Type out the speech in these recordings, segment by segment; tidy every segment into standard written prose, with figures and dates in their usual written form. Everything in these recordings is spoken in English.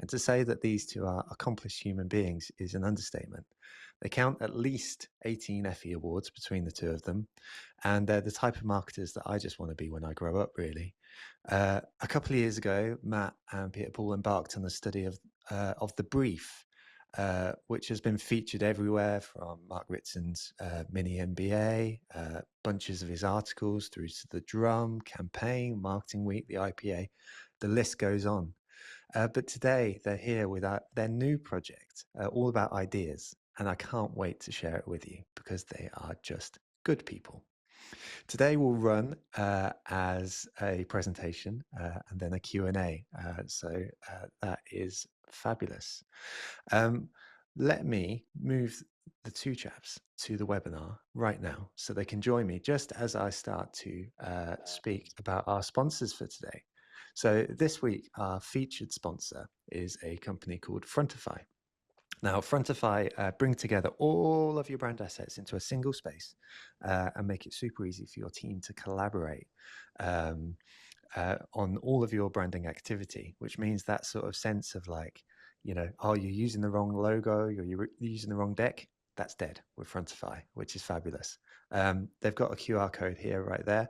And to say that these two are accomplished human beings is an understatement. They count at least 18 Effie Awards between the two of them, and they're the type of marketers that I just want to be when I grow up, really. A couple of years ago, Matt and Pieter-Paul embarked on the study of the brief, which has been featured everywhere from Mark Ritson's mini MBA, bunches of his articles through to the Drum, Campaign, Marketing Week, the IPA. The list goes on. But today they're here with their new project, all about ideas. And I can't wait to share it with you because they are just good people. Today we'll run as a presentation and then a Q&A. So that is fabulous. Let me move the two chaps to the webinar right now so they can join me just as I start to speak about our sponsors for today. So this week, our featured sponsor is a company called Frontify. Now, Frontify bring together all of your brand assets into a single space and make it super easy for your team to collaborate on all of your branding activity, which means that sort of sense of like, you know, oh, you're using the wrong logo, or you're using the wrong deck. That's dead with Frontify, which is fabulous. They've got a QR code here right there,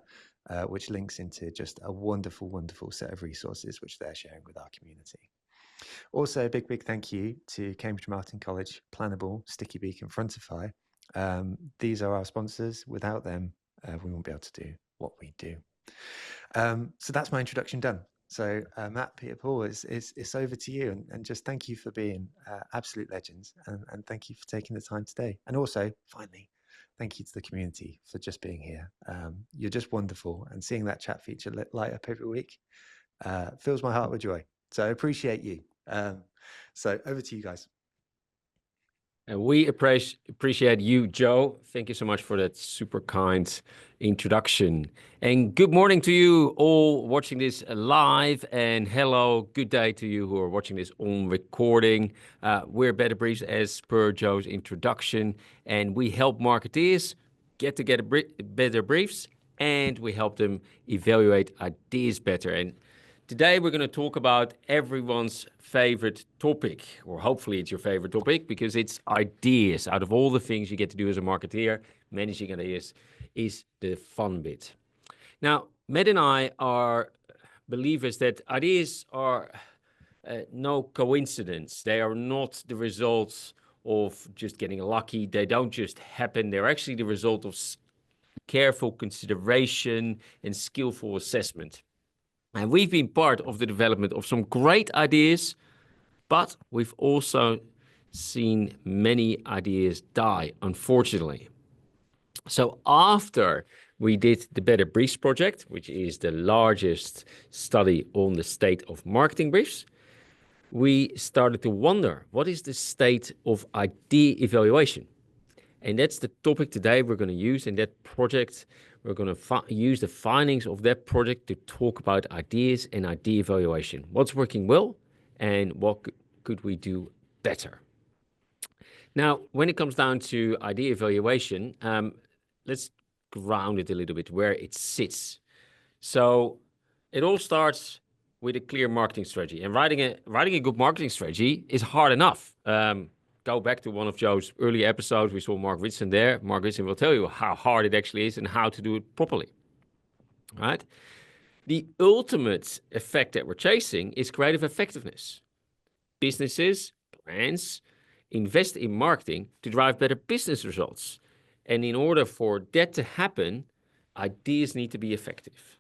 which links into just a wonderful, wonderful set of resources which they're sharing with our community. Also, a big thank you to Cambridge Marketing College, Planable, Sticky Beak and Frontify. These are our sponsors. Without them, we won't be able to do what we do. So that's my introduction done. So Matt, Pieter-Paul, it's over to you, and just thank you for being absolute legends, and thank you for taking the time today. And also, finally, thank you to the community for just being here. You're just wonderful, and seeing that chat feature light up every week fills my heart with joy. So I appreciate you. So over to you guys. And we appreciate you, Joe. Thank you so much for that super kind introduction. And good morning to you all watching this live, and hello, good day to you who are watching this on recording. We're Better Briefs as per Joe's introduction, and we help marketeers get better briefs, and we help them evaluate ideas better. And today we're going to talk about everyone's favorite topic, or hopefully it's your favorite topic, because it's ideas. Out of all the things you get to do as a marketeer, managing ideas is the fun bit. Now, Matt and I are believers that ideas are no coincidence. They are not the results of just getting lucky. They don't just happen. They're actually the result of careful consideration and skillful assessment. And we've been part of the development of some great ideas, but we've also seen many ideas die, unfortunately. So after we did the Better Briefs project, which is the largest study on the state of marketing briefs, we started to wonder, what is the state of idea evaluation? And that's the topic today we're going to use in that project. We're going to use the findings of that project to talk about ideas and idea evaluation. What's working well and what could we do better? Now, when it comes down to idea evaluation, let's ground it a little bit where it sits. So it all starts with a clear marketing strategy. And writing a good marketing strategy is hard enough. Go back to one of Joe's early episodes. We saw Mark Ritson there. Mark Ritson will tell you how hard it actually is and how to do it properly. Right? The ultimate effect that we're chasing is creative effectiveness. Businesses, brands, invest in marketing to drive better business results. And in order for that to happen, ideas need to be effective.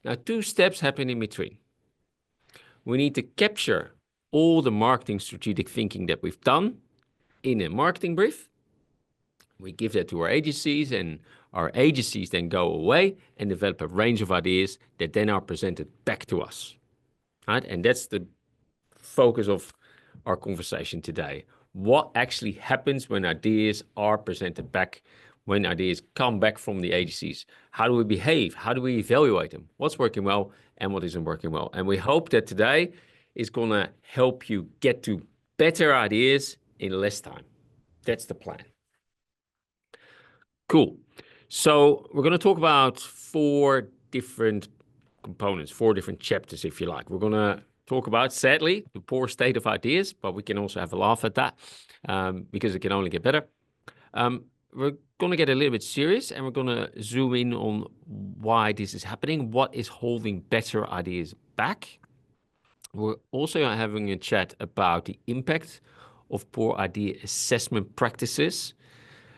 Now, two steps happen in between. We need to capture all the marketing strategic thinking that we've done in a marketing brief. We give that to our agencies, and our agencies then go away and develop a range of ideas that then are presented back to us. Right? And that's the focus of our conversation today. What actually happens when ideas are presented back, when ideas come back from the agencies? How do we behave? How do we evaluate them? What's working well and what isn't working well? And we hope that today is going to help you get to better ideas in less time. That's the plan. Cool. So we're going to talk about 4 different components, 4 different chapters, if you like. We're going to talk about, sadly, the poor state of ideas, but we can also have a laugh at that because it can only get better. We're going to get a little bit serious and we're going to zoom in on why this is happening, what is holding better ideas back. We're also having a chat about the impact of poor idea assessment practices.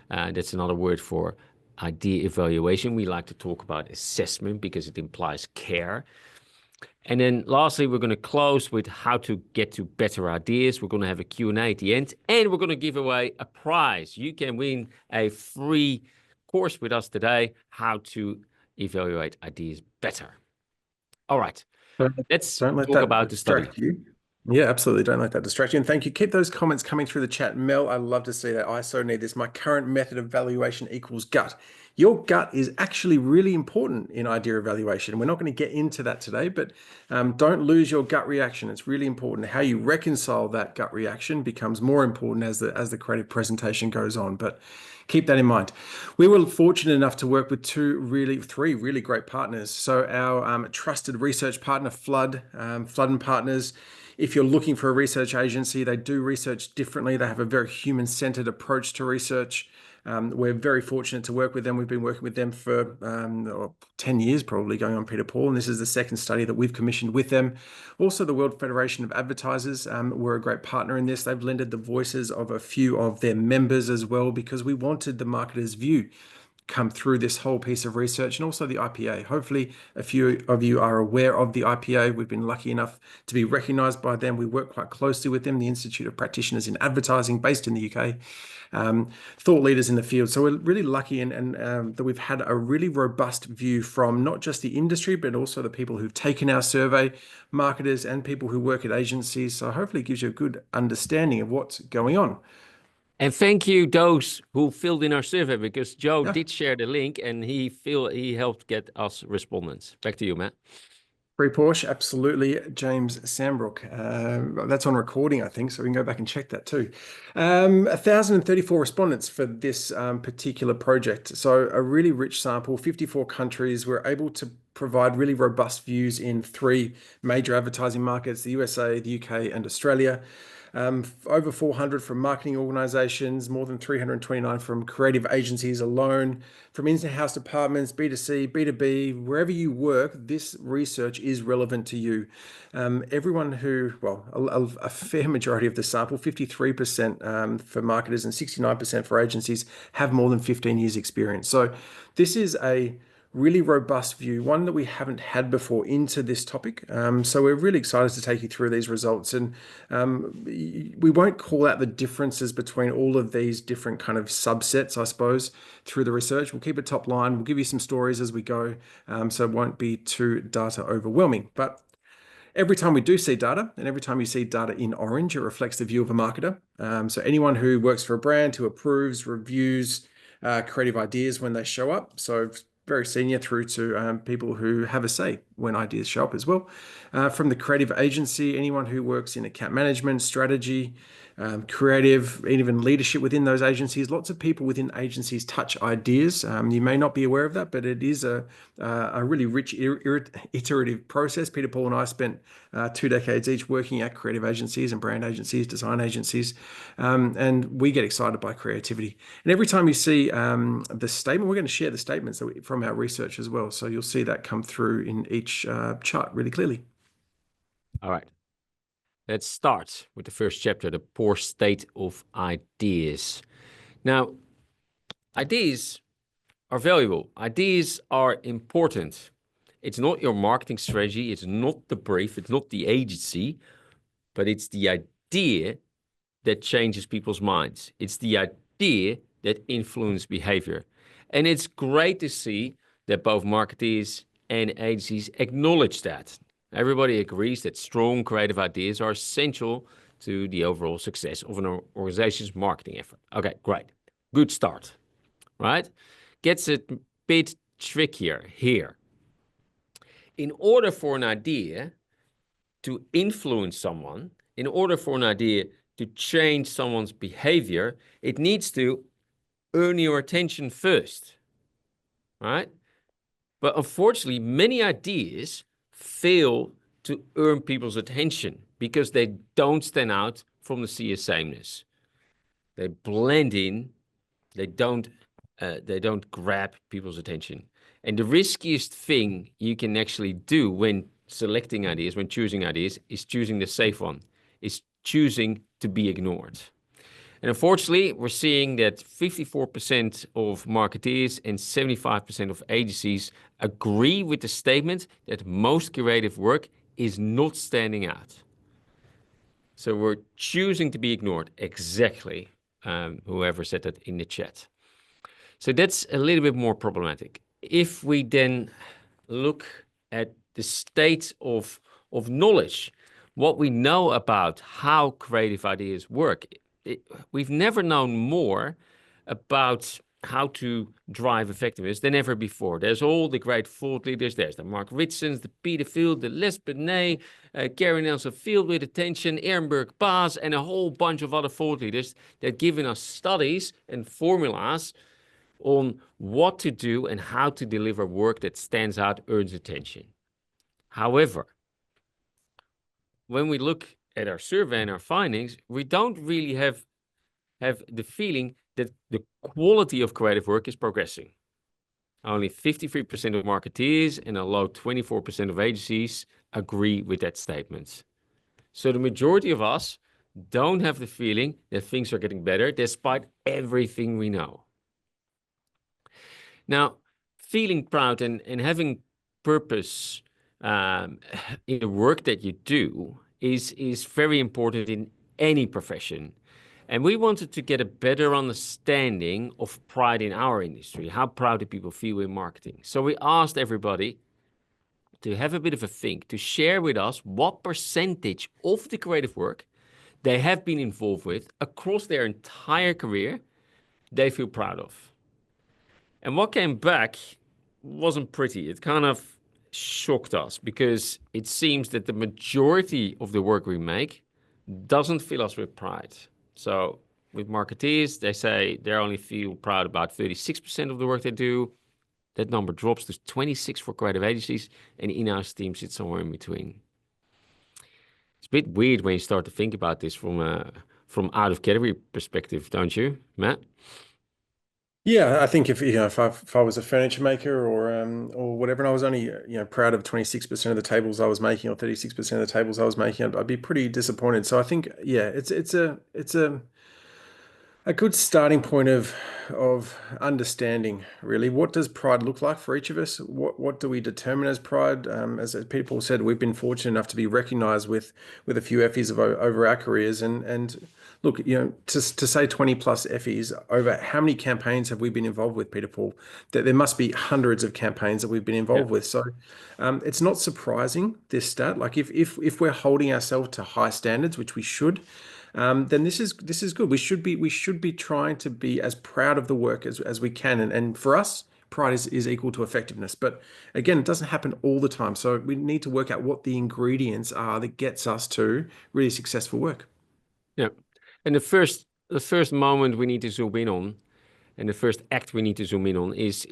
That's another word for idea evaluation. We like to talk about assessment because it implies care. And then lastly, we're going to close with how to get to better ideas. We're going to have a Q&A at the end, and we're going to give away a prize. You can win a free course with us today, how to evaluate ideas better. All right, let's Don't let talk that about the study. distract you. Yeah, absolutely. Don't let that distract you. And thank you. Keep those comments coming through the chat. Mel, I love to see that. I so need this. My current method of valuation equals gut. Your gut is actually really important in idea evaluation. We're not going to get into that today, but don't lose your gut reaction. It's really important. How you reconcile that gut reaction becomes more important as the creative presentation goes on. But keep that in mind. We were fortunate enough to work with three really great partners. So our trusted research partner, Flood and Partners. If you're looking for a research agency, they do research differently. They have a very human-centered approach to research. We're very fortunate to work with them. We've been working with them for 10 years, probably going on, Pieter-Paul, and this is the second study that we've commissioned with them. Also, the World Federation of Advertisers were a great partner in this. They've lended the voices of a few of their members as well, because we wanted the marketer's view come through this whole piece of research, and also the IPA. Hopefully a few of you are aware of the IPA. We've been lucky enough to be recognized by them. We work quite closely with them, the Institute of Practitioners in Advertising, based in the UK, thought leaders in the field. So we're really lucky and that we've had a really robust view from not just the industry, but also the people who've taken our survey, marketers and people who work at agencies. So hopefully it gives you a good understanding of what's going on. And thank you those who filled in our survey, because Joe did share the link and he helped get us respondents. Back to you, Matt. Free Porsche, absolutely. James Sambrook. That's on recording, I think, so we can go back and check that too. 1,034 respondents for this particular project. So a really rich sample, 54 countries. We're able to provide really robust views in 3 major advertising markets, the USA, the UK, and Australia. Over 400 from marketing organizations, more than 329 from creative agencies alone, from in-house departments, B2C, B2B, wherever you work, this research is relevant to you. Everyone who, well, a fair majority of the sample, 53% for marketers and 69% for agencies, have more than 15 years experience. So this is a really robust view, one that we haven't had before into this topic. So we're really excited to take you through these results, and we won't call out the differences between all of these different kind of subsets, I suppose, through the research. We'll keep it top line. We'll give you some stories as we go, so it won't be too data overwhelming. But every time we do see data, and every time you see data in orange, it reflects the view of a marketer. So anyone who works for a brand, who approves, reviews creative ideas when they show up. So very senior through to people who have a say when ideas show up as well. From the creative agency, anyone who works in account management, strategy, creative, and even leadership within those agencies. Lots of people within agencies touch ideas. You may not be aware of that, but it is a really rich iterative process. Pieter-Paul and I spent 2 decades each working at creative agencies and brand agencies, design agencies, and we get excited by creativity. And every time you see the statement, we're going to share the statements from our research as well. So you'll see that come through in each chart really clearly. All right. Let's start with the first chapter, the poor state of ideas. Now, ideas are valuable. Ideas are important. It's not your marketing strategy. It's not the brief. It's not the agency, but it's the idea that changes people's minds. It's the idea that influences behavior. And it's great to see that both marketers and agencies acknowledge that. Everybody agrees that strong creative ideas are essential to the overall success of an organization's marketing effort. Okay, great. Good start, right? Gets a bit trickier here. In order for an idea to influence someone, in order for an idea to change someone's behavior, it needs to earn your attention first, right? But unfortunately, many ideas fail to earn people's attention because they don't stand out from the sea of sameness. They blend in. They don't grab people's attention. And the riskiest thing you can actually do when selecting ideas, when choosing ideas, is choosing the safe one, is choosing to be ignored. And unfortunately, we're seeing that 54% of marketeers and 75% of agencies agree with the statement that most creative work is not standing out. So we're choosing to be ignored. Exactly. Whoever said that in the chat. So that's a little bit more problematic. If we then look at the state of knowledge, what we know about how creative ideas work, we've never known more about how to drive effectiveness than ever before. There's all the great thought leaders. There's the Mark Ritsons, the Peter Field, the Les Binet, Gary Nelson Field with Attention, Ehrenberg Baas, and a whole bunch of other thought leaders that given us studies and formulas on what to do and how to deliver work that stands out, earns attention. However, when we look at our survey and our findings, we don't really have the feeling that the quality of creative work is progressing. Only 53% of marketeers and a low 24% of agencies agree with that statement. So the majority of us don't have the feeling that things are getting better despite everything we know. Now, feeling proud and having purpose in the work that you do is very important in any profession. And we wanted to get a better understanding of pride in our industry. How proud do people feel in marketing? So we asked everybody to have a bit of a think, to share with us what percentage of the creative work they have been involved with across their entire career they feel proud of. And what came back wasn't pretty. It kind of shocked us because it seems that the majority of the work we make doesn't fill us with pride. So with marketeers, they say they only feel proud about 36% of the work they do. That number drops to 26 for creative agencies, and in-house teams sit somewhere in between. It's a bit weird when you start to think about this from out of category perspective, don't you, Matt? Yeah, I think if I was a furniture maker or whatever, and I was only proud of 26% of the tables I was making or 36% of the tables I was making, I'd be pretty disappointed. So I think it's a good starting point of understanding really what does pride look like for each of us. What do we determine as pride? As Pieter-Paul said, we've been fortunate enough to be recognised with a few Effies over our careers, and look, to say 20 plus Effies over how many campaigns have we been involved with, Pieter-Paul? That there must be hundreds of campaigns that we've been involved with. So it's not surprising, this stat. Like if we're holding ourselves to high standards, which we should, then this is good. We should be trying to be as proud of the work as we can. And for us, pride is equal to effectiveness. But again, it doesn't happen all the time. So we need to work out what the ingredients are that gets us to really successful work. Yeah. And the first moment we need to zoom in on, and the first act we need to zoom in on is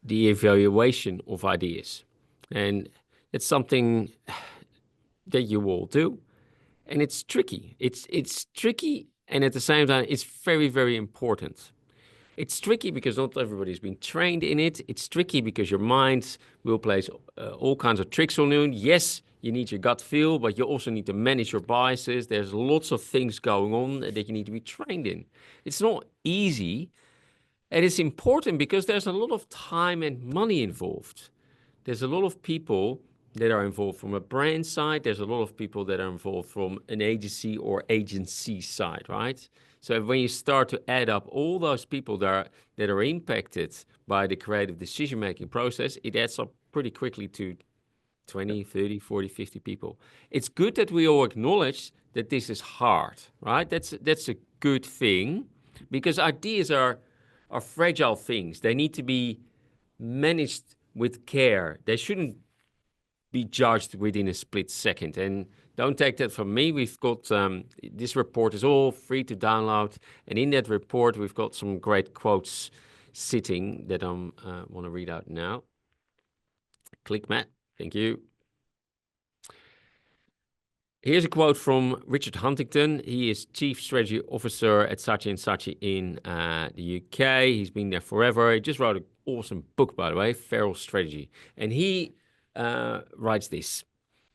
the evaluation of ideas. And it's something that you all do. And it's tricky. It's tricky, and at the same time, it's very, very important. It's tricky because not everybody's been trained in it. It's tricky because your mind will play all kinds of tricks on you. Yes, you need your gut feel, but you also need to manage your biases. There's lots of things going on that you need to be trained in. It's not easy, and it's important because there's a lot of time and money involved. There's a lot of people that are involved from a brand side. There's a lot of people that are involved from an agency or agency side, right? So when you start to add up all those people that are impacted by the creative decision-making process, it adds up pretty quickly to 20, 30, 40, 50 people. It's good that we all acknowledge that this is hard, right? That's a good thing because ideas are fragile things. They need to be managed with care. They shouldn't be judged within a split second. And don't take that from me. We've got this report is all free to download. And in that report, we've got some great quotes sitting that I want to read out now. Click, Matt. Thank you. Here's a quote from Richard Huntington. He is Chief Strategy Officer at Saatchi & Saatchi in the UK. He's been there forever. He just wrote an awesome book, by the way, Feral Strategy. And he writes this: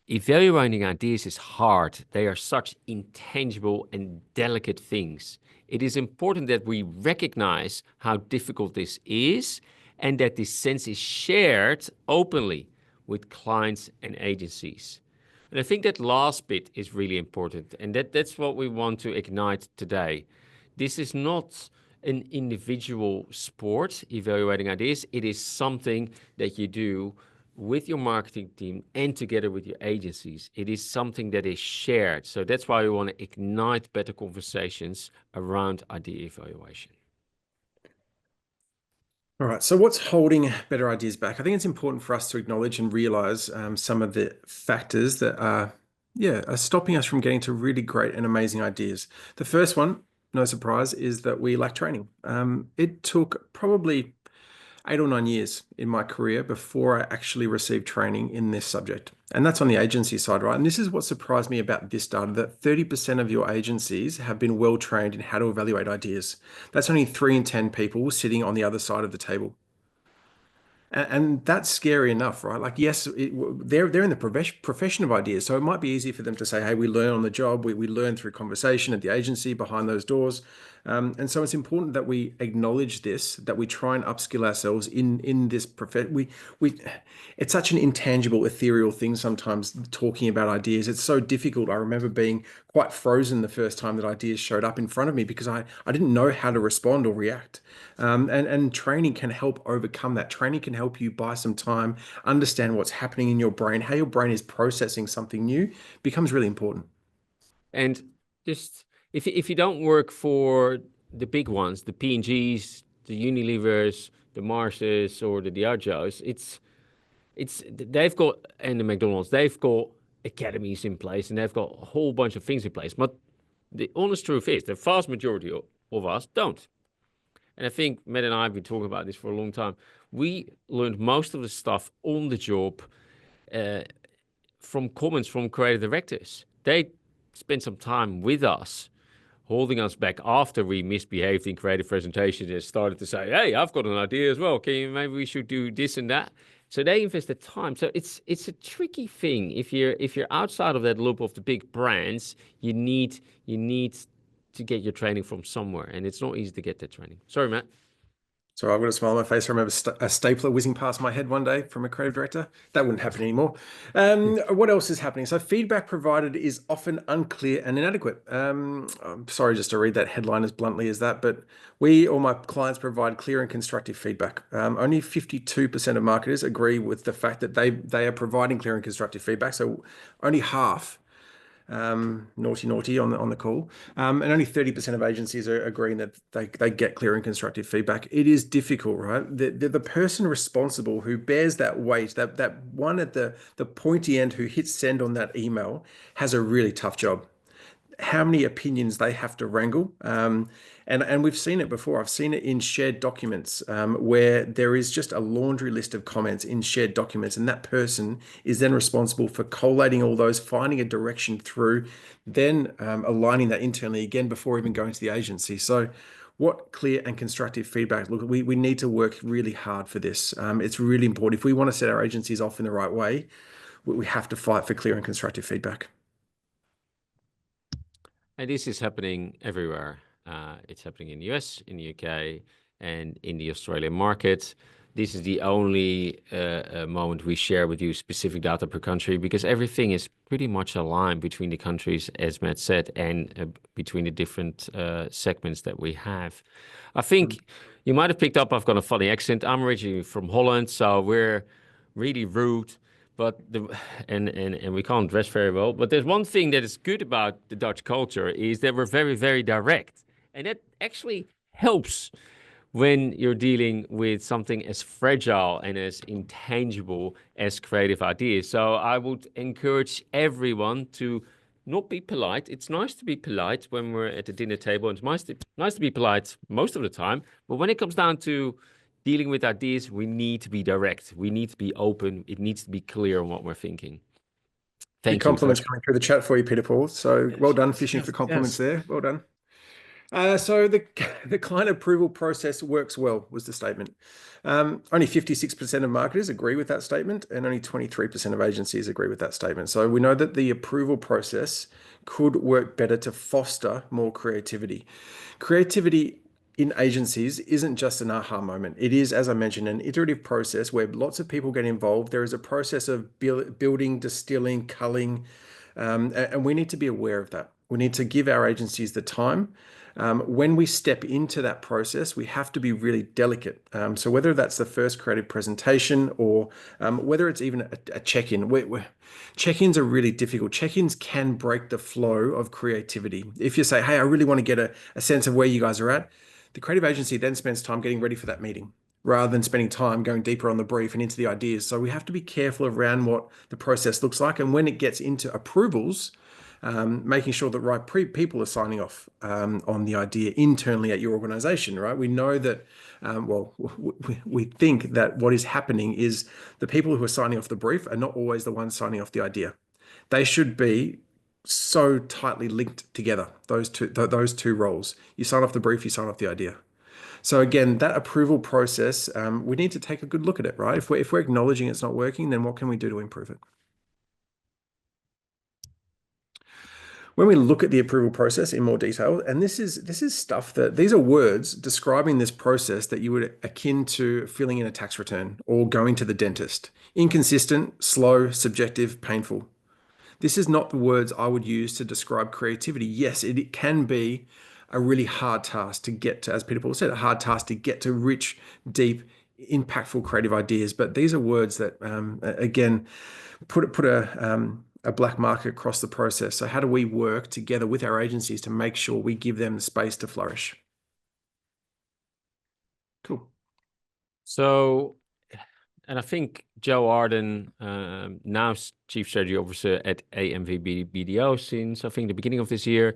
evaluating ideas is hard. They are such intangible and delicate things. It is important that we recognize how difficult this is and that this sense is shared openly with clients and agencies. And I think that last bit is really important, and that's what we want to ignite today. This is not an individual sport, evaluating ideas. It is something that you do with your marketing team and together with your agencies. It is something that is shared. So that's why we want to ignite better conversations around idea evaluation. All right, so what's holding better ideas back? I think it's important for us to acknowledge and realize some of the factors that are stopping us from getting to really great and amazing ideas. The first one, no surprise, is that we lack training. It took probably 8 or 9 years in my career before I actually received training in this subject. And that's on the agency side, right? And this is what surprised me about this data, that 30% of your agencies have been well trained in how to evaluate ideas. That's only 3 in 10 people sitting on the other side of the table. And that's scary enough, right? Like, yes, they're in the profession of ideas. So it might be easy for them to say, hey, we learn on the job. We learn through conversation at the agency behind those doors. And so it's important that we acknowledge this, that we try and upskill ourselves in this profession. It's such an intangible, ethereal thing sometimes, talking about ideas. It's so difficult. I remember being quite frozen the first time that ideas showed up in front of me because I didn't know how to respond or react. And training can help overcome that. Training can help you buy some time, understand what's happening in your brain, how your brain is processing something new becomes really important. And just if you don't work for the big ones, the P&Gs, the Unilevers, the Marses, or the Diageos, they've got, and the McDonald's, they've got academies in place and they've got a whole bunch of things in place. But the honest truth is the vast majority of us don't. And I think Matt and I have been talking about this for a long time. We learned most of the stuff on the job from comments from creative directors. They spent some time with us, holding us back after we misbehaved in creative presentation and started to say, hey, I've got an idea as well. Maybe we should do this and that. So they invested time. So it's a tricky thing. If you're outside of that loop of the big brands, you need to get your training from somewhere, and it's not easy to get that training. Sorry, Matt. So I've got a smile on my face. I remember a stapler whizzing past my head one day from a creative director. That wouldn't happen anymore. What else is happening? So feedback provided is often unclear and inadequate. I'm sorry just to read that headline as bluntly as that, but we or my clients provide clear and constructive feedback. Only 52% of marketers agree with the fact that they are providing clear and constructive feedback. So only half. Naughty on the call, and only 30% of agencies are agreeing that they get clear and constructive feedback. It is difficult, right? The person responsible who bears that weight, that one at the pointy end who hits send on that email, has a really tough job. How many opinions they have to wrangle. And we've seen it before. I've seen it in shared documents where there is just a laundry list of comments in shared documents, and that person is then responsible for collating all those, finding a direction through, then aligning that internally again before even going to the agency. So what clear and constructive feedback? Look, we need to work really hard for this. It's really important. If we want to set our agencies off in the right way, we have to fight for clear and constructive feedback. And this is happening everywhere. It's happening in the US, in the UK, and in the Australian market. This is the only moment we share with you specific data per country, because everything is pretty much aligned between the countries, as Matt said, and between the different segments that we have. I think you might have picked up I've got a funny accent. I'm originally from Holland, so we're really rude. But and we can't dress very well. But there's one thing that is good about the Dutch culture is that we're very, very direct. And that actually helps when you're dealing with something as fragile and as intangible as creative ideas. So I would encourage everyone to not be polite. It's nice to be polite when we're at the dinner table. It's nice to be polite most of the time. But when it comes down to dealing with ideas, we need to be direct. We need to be open. It needs to be clear on what we're thinking. Thank you. Compliments coming through the chat for you, Peter-Paul. So well done fishing for compliments there. Well done. So the client approval process works well, was the statement. Only 56% of marketers agree with that statement, and only 23% of agencies agree with that statement. So we know that the approval process could work better to foster more creativity. Creativity in agencies isn't just an aha moment. It is, as I mentioned, an iterative process where lots of people get involved. There is a process of building, distilling, culling, and we need to be aware of that. We need to give our agencies the time. When we step into that process, we have to be really delicate. So whether that's the first creative presentation or whether it's even a check-in, check-ins are really difficult. Check-ins can break the flow of creativity. If you say, hey, I really want to get a sense of where you guys are at, the creative agency then spends time getting ready for that meeting rather than spending time going deeper on the brief and into the ideas. So we have to be careful around what the process looks like. And when it gets into approvals, making sure that right people are signing off on the idea internally at your organization, right? We know that, we think that what is happening is the people who are signing off the brief are not always the ones signing off the idea. They should be so tightly linked together, those two roles. You sign off the brief, you sign off the idea. So again, that approval process, we need to take a good look at it, right? If we're acknowledging it's not working, then what can we do to improve it? When we look at the approval process in more detail, and this is stuff that these are words describing this process that you would akin to filling in a tax return or going to the dentist. Inconsistent, slow, subjective, painful. This is not the words I would use to describe creativity. Yes, it can be a really hard task to get to, as Peter-Paul said, a hard task to get to rich, deep, impactful creative ideas. But these are words that, again, put a black mark across the process. So how do we work together with our agencies to make sure we give them the space to flourish? Cool. So, and I think Joe Arden, now Chief Strategy Officer at AMV BDO since I think the beginning of this year,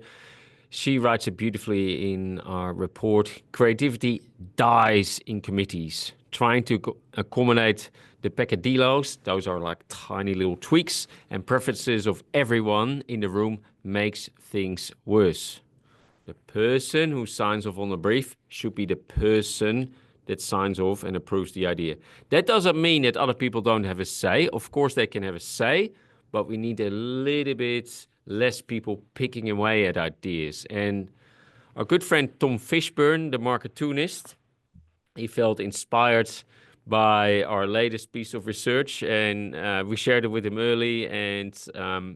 she writes it beautifully in our report. Creativity dies in committees. Trying to accommodate the peccadillos, those are like tiny little tweaks, and preferences of everyone in the room makes things worse. The person who signs off on the brief should be the person that signs off and approves the idea. That doesn't mean that other people don't have a say. Of course, they can have a say, but we need a little bit less people picking away at ideas. And our good friend Tom Fishburne, the marketunist, he felt inspired by our latest piece of research, and we shared it with him early, and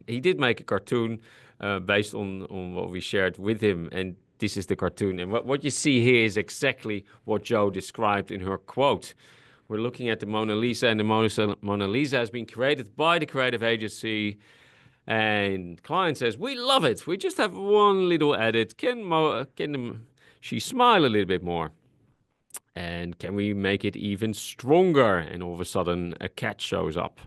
he did make a cartoon based on what we shared with him, and this is the cartoon. And what you see here is exactly what Joe described in her quote. We're looking at the Mona Lisa, and the Mona Lisa has been created by the creative agency, and client says, we love it. We just have one little edit. Can she smile a little bit more? And can we make it even stronger? And all of a sudden, a cat shows up.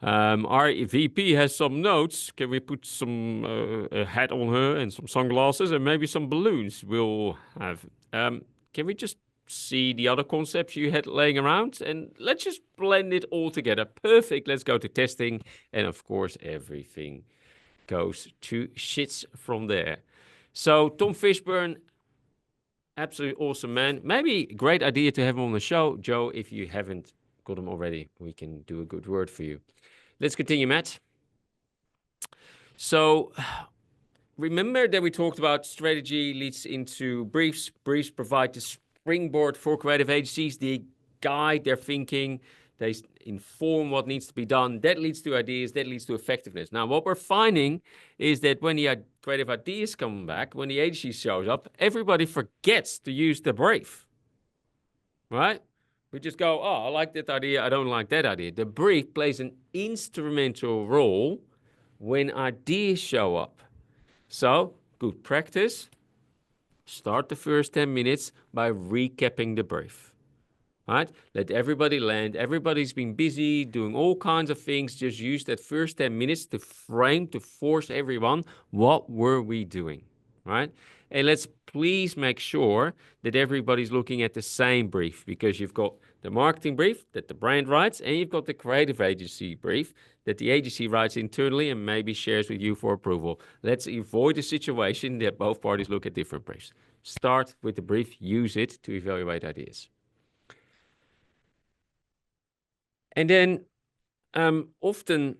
Our VP has some notes. Can we put some a hat on her and some sunglasses and maybe some balloons? We'll have. Can we just see the other concepts you had laying around? And let's just blend it all together. Perfect. Let's go to testing. And of course, everything goes to shits from there. So Tom Fishburne, absolutely awesome man. Maybe a great idea to have him on the show. Joe, if you haven't got him already, we can do a good word for you. Let's continue, Matt. So remember that we talked about strategy leads into briefs. Briefs provide the springboard for creative agencies. They guide their thinking. They inform what needs to be done. That leads to ideas. That leads to effectiveness. Now, what we're finding is that when the creative ideas come back, when the agency shows up, everybody forgets to use the brief, right? We just go, oh, I like that idea. I don't like that idea. The brief plays an instrumental role when ideas show up. So, good practice. Start the first 10 minutes by recapping the brief. Right? Let everybody land. Everybody's been busy doing all kinds of things. Just use that first 10 minutes to frame, to force everyone. What were we doing? Right? And let's please make sure that everybody's looking at the same brief, because you've got the marketing brief that the brand writes, and you've got the creative agency brief that the agency writes internally and maybe shares with you for approval. Let's avoid a situation that both parties look at different briefs. Start with the brief, use it to evaluate ideas. And then often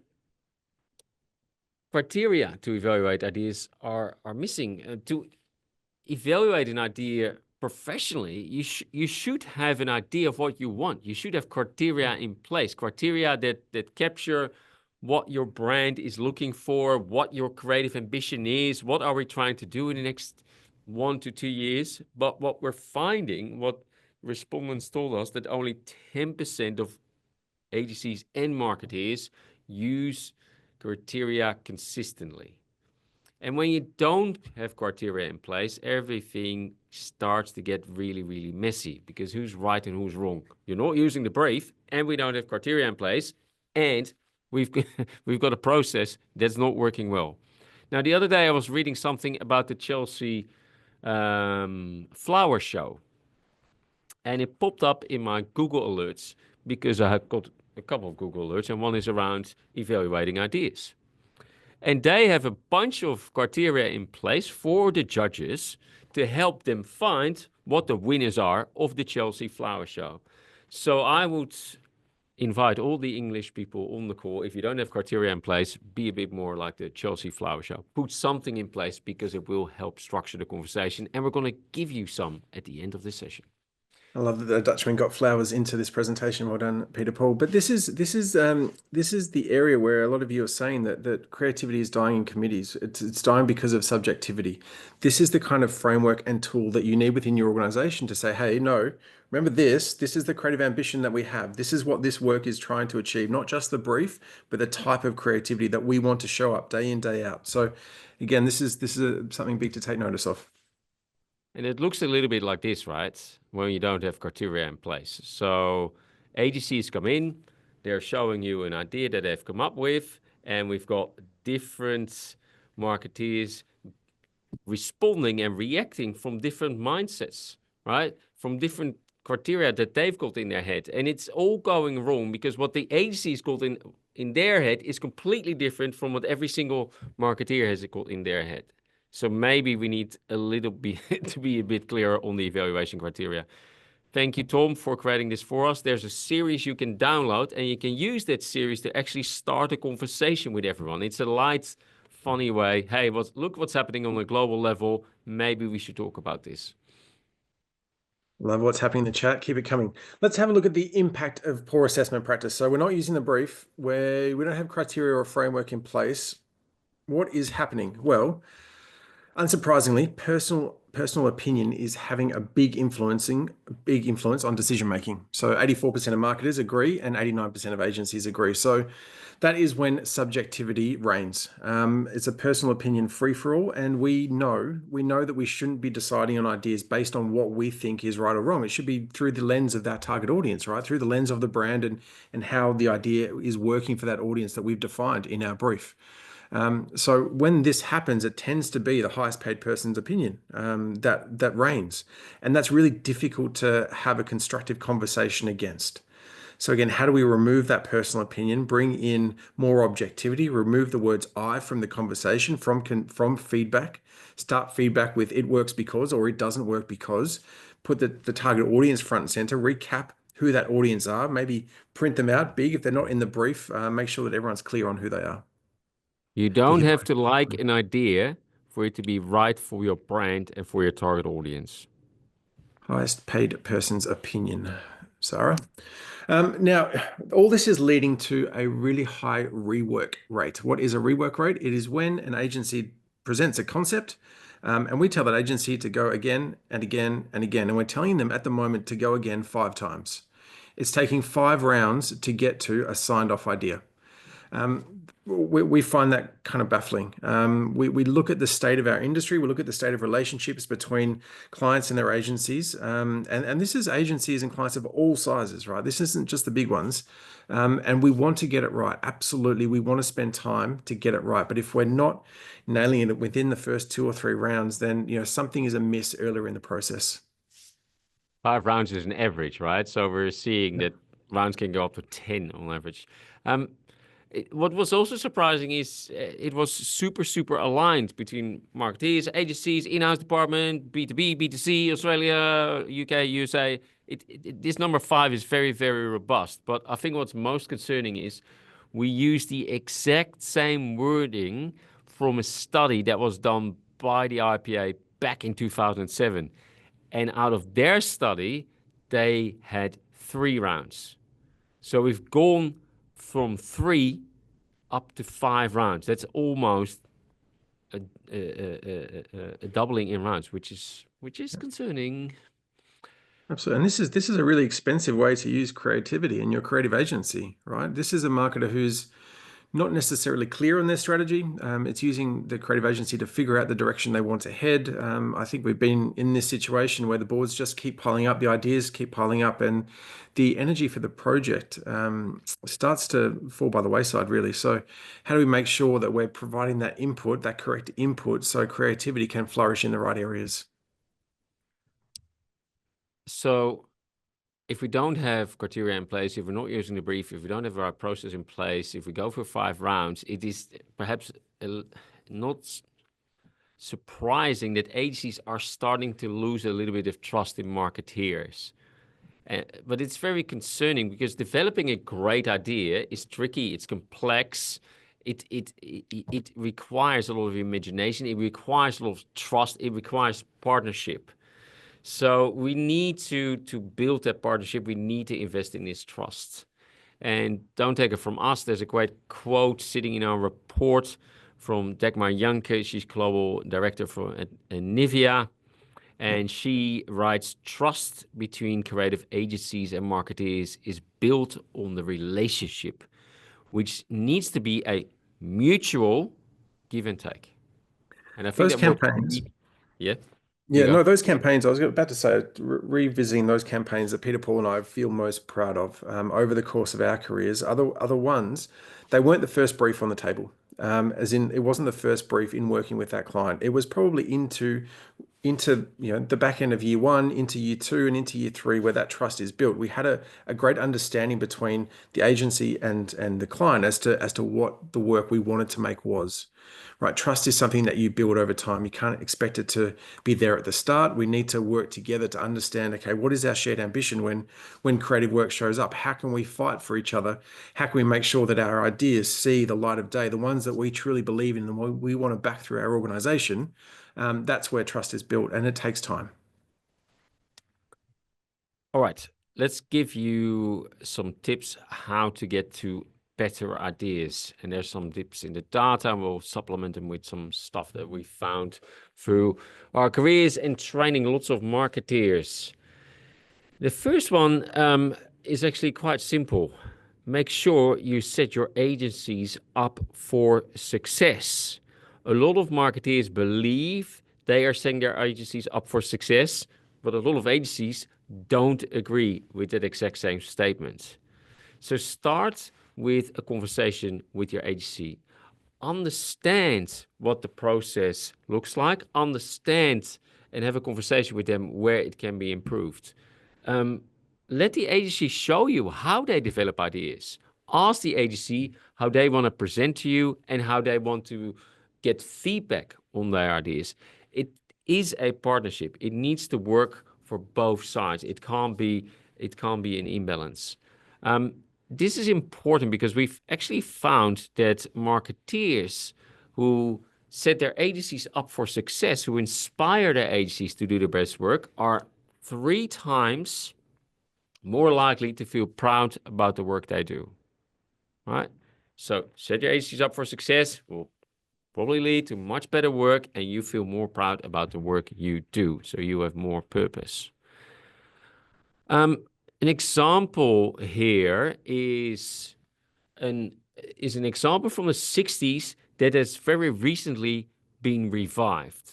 criteria to evaluate ideas are missing. To evaluate an idea professionally, you should have an idea of what you want. You should have criteria in place, criteria that capture what your brand is looking for, what your creative ambition is, what are we trying to do in the next 1 to 2 years. But what we're finding, what respondents told us, that only 10% of agencies and marketers use criteria consistently. And when you don't have criteria in place, everything starts to get really, really messy, because who's right and who's wrong? You're not using the brief, and we don't have criteria in place, and we've got a process that's not working well. Now, the other day I was reading something about the Chelsea flower show, and it popped up in my Google alerts because I have got a couple of Google alerts, and one is around evaluating ideas. And they have a bunch of criteria in place for the judges to help them find what the winners are of the Chelsea Flower Show. So I would invite all the English people on the call, if you don't have criteria in place, be a bit more like the Chelsea Flower Show. Put something in place, because it will help structure the conversation. And we're going to give you some at the end of this session. I love that the Dutchman got flowers into this presentation. Well done, Pieter-Paul. But this is the area where a lot of you are saying that creativity is dying in committees. It's dying because of subjectivity. This is the kind of framework and tool that you need within your organization to say, hey, no, remember this. This is the creative ambition that we have. This is what this work is trying to achieve. Not just the brief, but the type of creativity that we want to show up day in, day out. So, again, this is something big to take notice of. And it looks a little bit like this, right? When you don't have criteria in place. So agencies come in, they're showing you an idea that they've come up with, and we've got different marketeers responding and reacting from different mindsets, right? From different criteria that they've got in their head. And it's all going wrong, because what the agency's got in their head is completely different from what every single marketeer has got in their head. So maybe we need a little bit to be a bit clearer on the evaluation criteria. Thank you, Tom, for creating this for us. There's a series you can download, and you can use that series to actually start a conversation with everyone. It's a light, funny way. Hey, look what's happening on a global level. Maybe we should talk about this. Love what's happening in the chat. Keep it coming. Let's have a look at the impact of poor assessment practice. So we're not using the brief, where we don't have criteria or framework in place. What is happening? Well, unsurprisingly, personal opinion is having a big influence on decision making. So 84% of marketers agree, and 89% of agencies agree. So that is when subjectivity reigns. It's a personal opinion free for all, and we know that we shouldn't be deciding on ideas based on what we think is right or wrong. It should be through the lens of that target audience, right? Through the lens of the brand and how the idea is working for that audience that we've defined in our brief. So when this happens, it tends to be the highest paid person's opinion that reigns. And that's really difficult to have a constructive conversation against. So again, how do we remove that personal opinion, bring in more objectivity, remove the words I from the conversation, from feedback, start feedback with it works because, or it doesn't work because, put the target audience front and center, recap who that audience are, maybe print them out big if they're not in the brief, make sure that everyone's clear on who they are. You don't have to like an idea for it to be right for your brand and for your target audience. Highest paid person's opinion, Sarah. Now, all this is leading to a really high rework rate. What is a rework rate? It is when an agency presents a concept, and we tell that agency to go again and again and again. And we're telling them at the moment to go again 5 times. It's taking 5 rounds to get to a signed off idea. We find that kind of baffling. We look at the state of our industry, we look at the state of relationships between clients and their agencies, and this is agencies and clients of all sizes, right? This isn't just the big ones, and we want to get it right. Absolutely, we want to spend time to get it right. But if we're not nailing it within the first 2 or 3 rounds, then something is amiss earlier in the process. 5 rounds is an average, right? So we're seeing that rounds can go up to 10 on average. What was also surprising is it was super aligned between marketeers, agencies, in-house department, B2B, B2C, Australia, UK, USA. This number 5 is very robust. But I think what's most concerning is we use the exact same wording from a study that was done by the IPA back in 2007. And out of their study, they had 3 rounds. So we've gone from 3 up to 5 rounds. That's almost a doubling in rounds, which is concerning. Absolutely. And this is a really expensive way to use creativity in your creative agency, right? This is a marketer who's not necessarily clear on their strategy. It's using the creative agency to figure out the direction they want to head. I think we've been in this situation where the boards just keep piling up, the ideas keep piling up, and the energy for the project starts to fall by the wayside, really. So how do we make sure that we're providing that input, that correct input, so creativity can flourish in the right areas? So if we don't have criteria in place, if we're not using the brief, if we don't have our process in place, if we go for 5 rounds, it is perhaps not surprising that agencies are starting to lose a little bit of trust in marketeers. But it's very concerning because developing a great idea is tricky, it's complex, it requires a lot of imagination, it requires a lot of trust, it requires partnership. So we need to build that partnership. We need to invest in this trust. And don't take it from us. There's a great quote sitting in our report from Dagmar Janke. She's global director for Nivea. And she writes, trust between creative agencies and marketeers is built on the relationship, which needs to be a mutual give and take. And I think Those campaigns. Yeah. Yeah, no, those campaigns, I was about to say, revisiting those campaigns that Pieter-Paul and I feel most proud of over the course of our careers are the ones, they weren't the first brief on the table. As in, it wasn't the first brief in working with that client. It was probably into the back end of year 1, into year 2, and into year 3, where that trust is built. We had a great understanding between the agency and the client as to what the work we wanted to make was. Right, trust is something that you build over time. You can't expect it to be there at the start. We need to work together to understand, okay, what is our shared ambition when creative work shows up? How can we fight for each other? How can we make sure that our ideas see the light of day, the ones that we truly believe in and we want to back through our organization? That's where trust is built, and it takes time. All right, let's give you some tips how to get to better ideas. And there's some tips in the data, and we'll supplement them with some stuff that we found through our careers and training lots of marketeers. The first one is actually quite simple. Make sure you set your agencies up for success. A lot of marketeers believe they are setting their agencies up for success, but a lot of agencies don't agree with that exact same statement. So start with a conversation with your agency. Understand what the process looks like. Understand and have a conversation with them where it can be improved. Let the agency show you how they develop ideas. Ask the agency how they want to present to you and how they want to get feedback on their ideas. It is a partnership. It needs to work for both sides. It can't be an imbalance. This is important because we've actually found that marketeers who set their agencies up for success, who inspire their agencies to do their best work, are 3 times more likely to feel proud about the work they do. Right? So set your agencies up for success will probably lead to much better work, and you feel more proud about the work you do. So you have more purpose. An example here is an example from the 60s that has very recently been revived.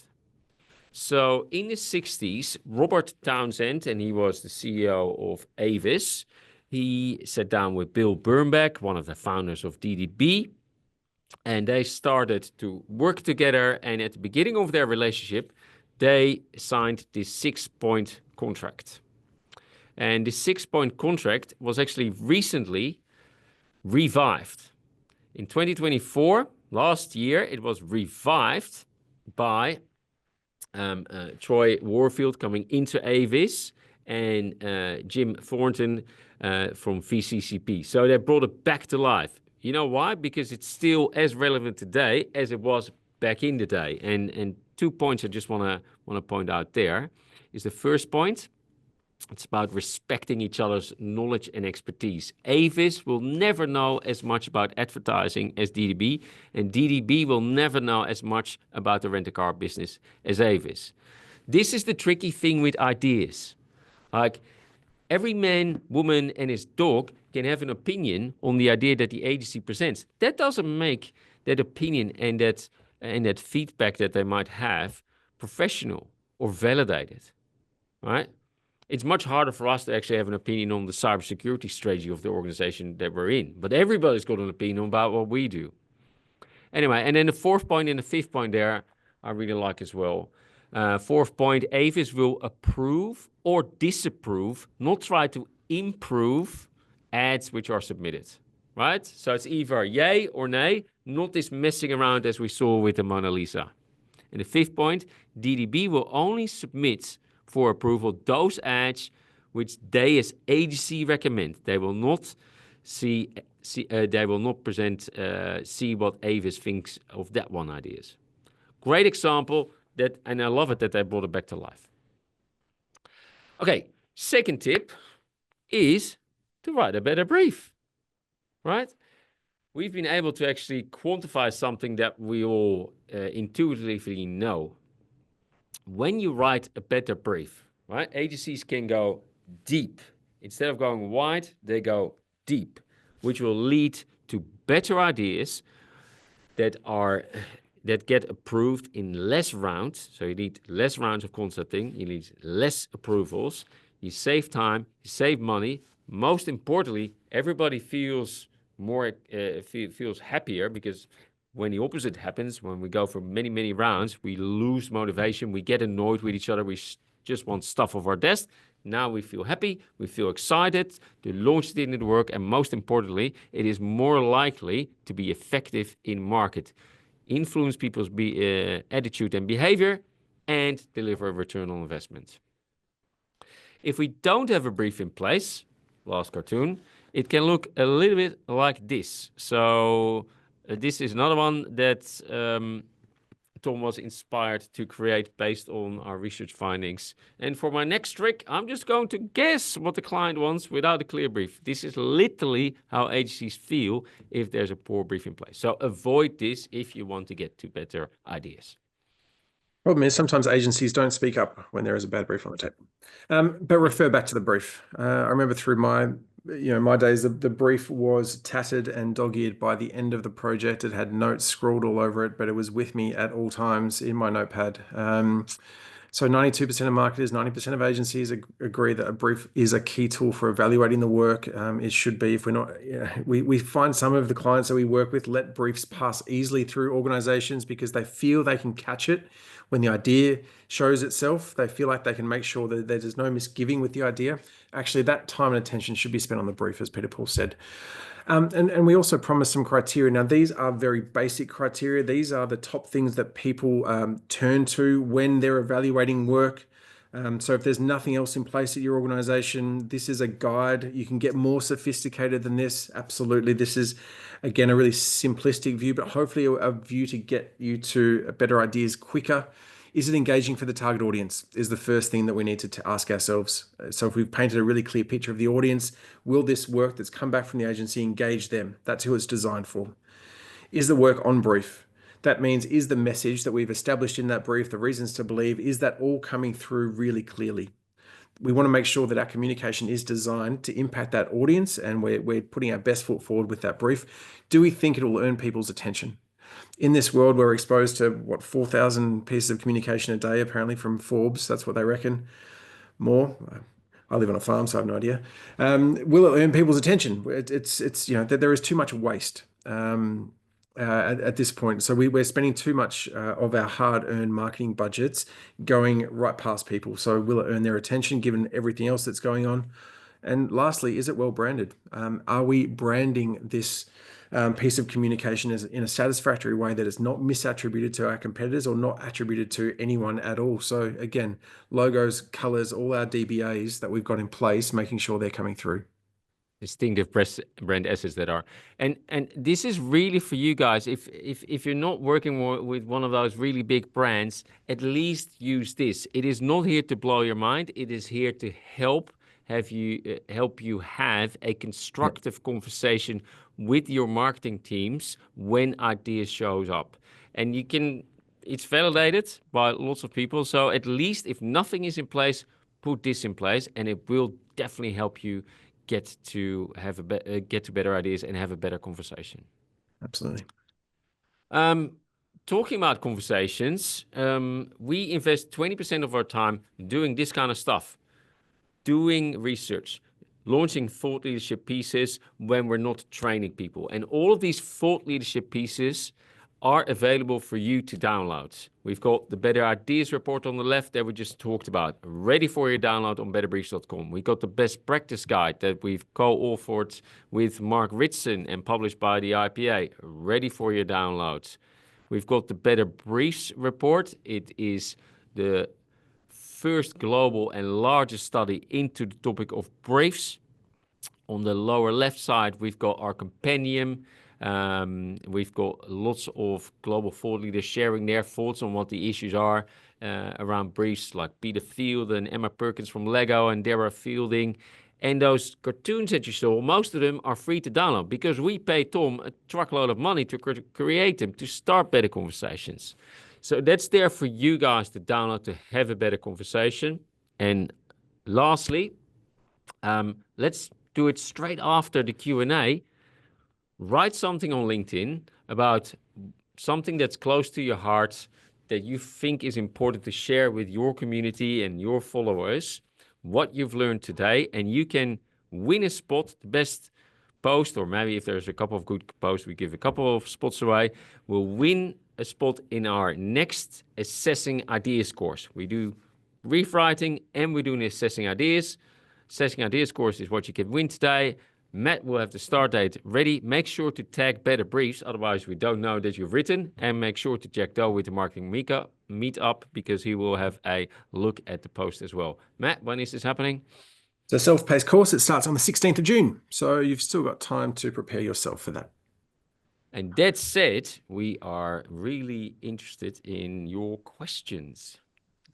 So in the 60s, Robert Townsend, and he was the CEO of Avis, he sat down with Bill Bernbach, one of the founders of DDB, and they started to work together. And at the beginning of their relationship, they signed this 6-point contract. And the 6-point contract was actually recently revived. In 2024, last year, it was revived by Troy Warfield coming into Avis and Jim Thornton from VCCP. So they brought it back to life. You know why? Because it's still as relevant today as it was back in the day. And 2 points I just want to point out there is the first point. It's about respecting each other's knowledge and expertise. Avis will never know as much about advertising as DDB, and DDB will never know as much about the rent-a-car business as Avis. This is the tricky thing with ideas. Like, every man, woman, and his dog can have an opinion on the idea that the agency presents. That doesn't make that opinion and that feedback that they might have professional or validated, right? It's much harder for us to actually have an opinion on the cybersecurity strategy of the organization that we're in. But everybody's got an opinion about what we do. Anyway, and then the 4th point and the 5th point there, I really like as well. 4th point, Avis will approve or disapprove, not try to improve ads which are submitted, right? So it's either yay or nay, not this messing around as we saw with the Mona Lisa. And the 5th point, DDB will only submit for approval those ads which they as agency recommend. They will not see what Avis thinks of that one ideas. Great example and I love it that they brought it back to life. Okay, second tip is to write a better brief, right? We've been able to actually quantify something that we all intuitively know. When you write a better brief, right, agencies can go deep. Instead of going wide, they go deep, which will lead to better ideas that get approved in less rounds. So you need less rounds of concepting, you need less approvals, you save time, you save money. Most importantly, everybody feels feels happier, because when the opposite happens, when we go for many, many rounds, we lose motivation, we get annoyed with each other, we just want stuff off our desk. Now we feel happy, we feel excited to launch it into the work, and most importantly, it is more likely to be effective in market, influence people's attitude and behavior, and deliver a return on investment. If we don't have a brief in place, last cartoon, it can look a little bit like this. So this is another one that Tom was inspired to create based on our research findings. And for my next trick, I'm just going to guess what the client wants without a clear brief. This is literally how agencies feel if there's a poor brief in place. So avoid this if you want to get to better ideas. Problem is sometimes agencies don't speak up when there is a bad brief on the table. But refer back to the brief. I remember through my days, the brief was tattered and dog-eared by the end of the project. It had notes scrawled all over it, but it was with me at all times in my notepad. So 92% of marketers, 90% of agencies agree that a brief is a key tool for evaluating the work. It should be. If we're not, we find some of the clients that we work with let briefs pass easily through organizations because they feel they can catch it when the idea shows itself. They feel like they can make sure that there's no misgiving with the idea. Actually, that time and attention should be spent on the brief, as Pieter-Paul said. And we also promise some criteria. Now, these are very basic criteria. These are the top things that people turn to when they're evaluating work. So if there's nothing else in place at your organization, this is a guide. You can get more sophisticated than this. Absolutely. This is, again, a really simplistic view, but hopefully a view to get you to better ideas quicker. Is it engaging for the target audience is the first thing that we need to ask ourselves. So if we've painted a really clear picture of the audience, will this work that's come back from the agency engage them? That's who it's designed for. Is the work on brief? That means, is the message that we've established in that brief, the reasons to believe, is that all coming through really clearly? We want to make sure that our communication is designed to impact that audience, and we're putting our best foot forward with that brief. Do we think it will earn people's attention? In this world, we're exposed to, 4,000 pieces of communication a day, apparently, from Forbes. That's what they reckon. More. I live on a farm, so I have no idea. Will it earn people's attention? It's there is too much waste. at this point. So we're spending too much of our hard-earned marketing budgets going right past people. So will it earn their attention given everything else that's going on? And lastly, is it well branded? Are we branding this piece of communication as in a satisfactory way that is not misattributed to our competitors or not attributed to anyone at all? So again, logos, colors, all our DBAs that we've got in place, making sure they're coming through. Distinctive brand assets that are, and this is really for you guys. If you're not working with one of those really big brands, at least use this. It is not here to blow your mind. It is here to help you have a constructive conversation with your marketing teams when ideas shows up, and you can. It's validated by lots of people. So at least if nothing is in place, put this in place, and it will definitely help you get to better ideas and have a better conversation. Absolutely. Talking about conversations, we invest 20% of our time doing this kind of stuff, doing research, launching thought leadership pieces when we're not training people. And all of these thought leadership pieces are available for you to download. We've got the Better Ideas report on the left that we just talked about, ready for your download on betterbriefs.com. We got the best practice guide that we've co-authored with Mark Ritson and published by the IPA, ready for your downloads. We've got the Better Briefs report. It is the first global and largest study into the topic of briefs. On the lower left side, we've got our compendium. We've got lots of global thought leaders sharing their thoughts on what the issues are around briefs, like Peter Field and Emma Perkins from Lego and Dara Fielding. And those cartoons that you saw, most of them are free to download because we pay Tom a truckload of money to create them, to start better conversations. So that's there for you guys to download to have a better conversation. And lastly, let's do it straight after the Q&A. Write something on LinkedIn about something that's close to your heart that you think is important to share with your community and your followers, what you've learned today, and you can win a spot, the best post, or maybe if there's a couple of good posts, we give a couple of spots away. We'll win a spot in our next Assessing Ideas course. We do brief writing and we do an Assessing Ideas. Assessing Ideas course is what you can win today. Matt will have the start date ready. Make sure to tag Better Briefs, otherwise we don't know that you've written. And make sure to check Doe with the Marketing Meetup because he will have a look at the post as well. Matt, when is this happening? The self-paced course, it starts on the 16th of June. So you've still got time to prepare yourself for that. And that said, we are really interested in your questions.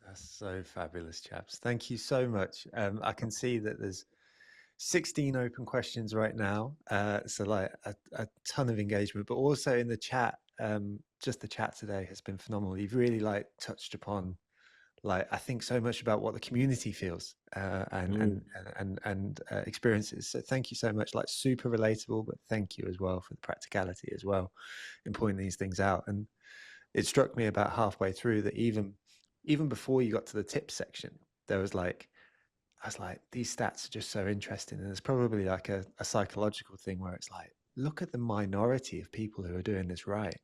That's so fabulous, chaps. Thank you so much. I can see that there's 16 open questions right now. So like a ton of engagement, but also in the chat, just the chat today has been phenomenal. You've really like touched upon like, I think so much about what the community feels and experiences. So thank you so much, like super relatable, but thank you as well for the practicality as well in pointing these things out. And it struck me about halfway through that even before you got to the tips section, there was like, I was like, these stats are just so interesting. And there's probably like a psychological thing where it's like, look at the minority of people who are doing this right.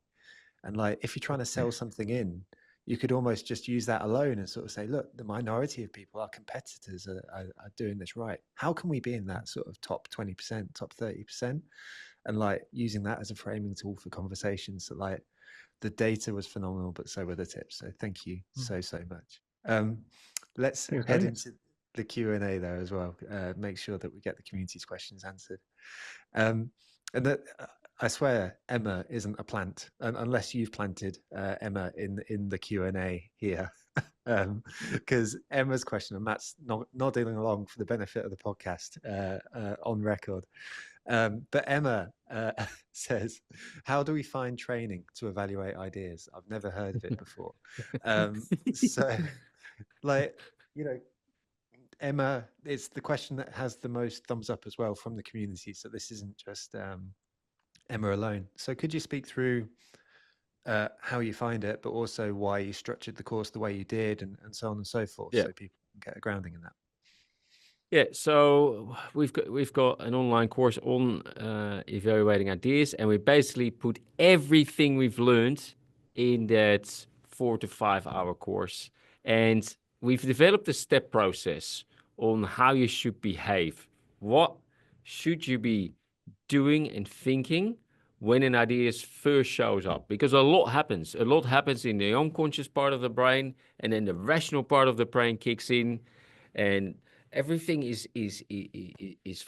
And like, if you're trying to sell something in, you could almost just use that alone and sort of say, look, the minority of people, our competitors are doing this right. How can we be in that sort of top 20%, top 30%? And like using that as a framing tool for conversations. So like the data was phenomenal, but so were the tips. So thank you so much. Let's head into the Q&A there as well. Make sure that we get the community's questions answered. And that I swear Emma isn't a plant, unless you've planted Emma in the Q&A here. Because Emma's question, and Matt's nodding along for the benefit of the podcast on record. But Emma says, how do we find training to evaluate ideas? I've never heard of it before. So like, you know, Emma, it's the question that has the most thumbs up as well from the community. So this isn't just Emma alone. So could you speak through how you find it, but also why you structured the course the way you did and so on and so forth, so people can get a grounding in that? Yeah, so we've got an online course on evaluating ideas, and we basically put everything we've learned in that 4 to 5 hour course. And we've developed a step process on how you should behave. What should you be doing and thinking when an idea first shows up? Because a lot happens. A lot happens in the unconscious part of the brain, and then the rational part of the brain kicks in, and everything is